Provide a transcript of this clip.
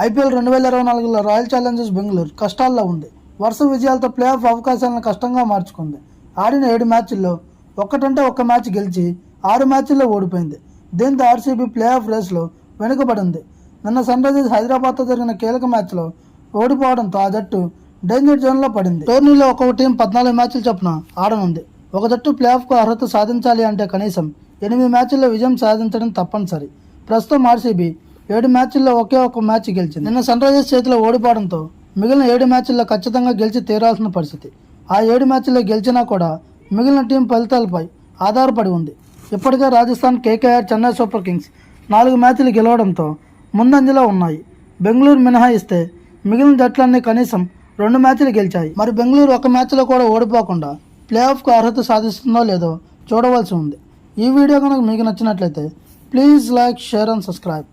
IPL 2024లో royal Challengers Bengaluru కష్టాల్లో ఉంది. వరుస విజయాలతో ప్లే ఆఫ్ అవకాశాలను కష్టంగా మార్చుకుంది. ఆడిన 7 మ్యాచ్ల్లో ఒక్కటంటే ఒక్క మ్యాచ్ గెలిచి 6 మ్యాచ్ల్లో ఓడిపోయింది. దీంతో ఆర్సీబీ ప్లే ఆఫ్ రేస్లో వెనుకబడింది. నిన్న సన్ రైజర్స్ హైదరాబాద్తో జరిగిన కీలక మ్యాచ్లో ఓడిపోవడంతో ఆ జట్టు డేంజర్ జోన్లో పడింది. టోర్నీలో ఒక్కొక్క టీం 14 మ్యాచ్లు చొప్పున ఆడనుంది. ఒక జట్టు ప్లే ఆఫ్కు అర్హత సాధించాలి అంటే కనీసం 8 మ్యాచ్ల్లో విజయం సాధించడం తప్పనిసరి. ప్రస్తుతం ఆర్సీబీ 7 మ్యాచ్ల్లో ఒకే ఒక్క మ్యాచ్ గెలిచింది. నిన్న సన్ రైజర్స్ చేతిలో ఓడిపోవడంతో మిగిలిన 7 మ్యాచ్ల్లో ఖచ్చితంగా గెలిచి తీరాల్సిన పరిస్థితి. ఆ 7 మ్యాచ్ల్లో గెలిచినా కూడా మిగిలిన టీం ఫలితాలపై ఆధారపడి ఉంది. ఇప్పటికే Rajasthan, KKR, Chennai super Kings 4 మ్యాచ్లు గెలవడంతో ముందంజలో ఉన్నాయి. బెంగళూరు మినహాయిస్తే మిగిలిన జట్లన్నీ కనీసం 2 మ్యాచ్లు గెలిచాయి. మరి బెంగళూరు ఒక మ్యాచ్లో కూడా ఓడిపోకుండా ప్లే ఆఫ్కు అర్హత సాధిస్తుందో లేదో చూడవలసి ఉంది. ఈ వీడియో కనుక మీకు నచ్చినట్లయితే please like, share and subscribe.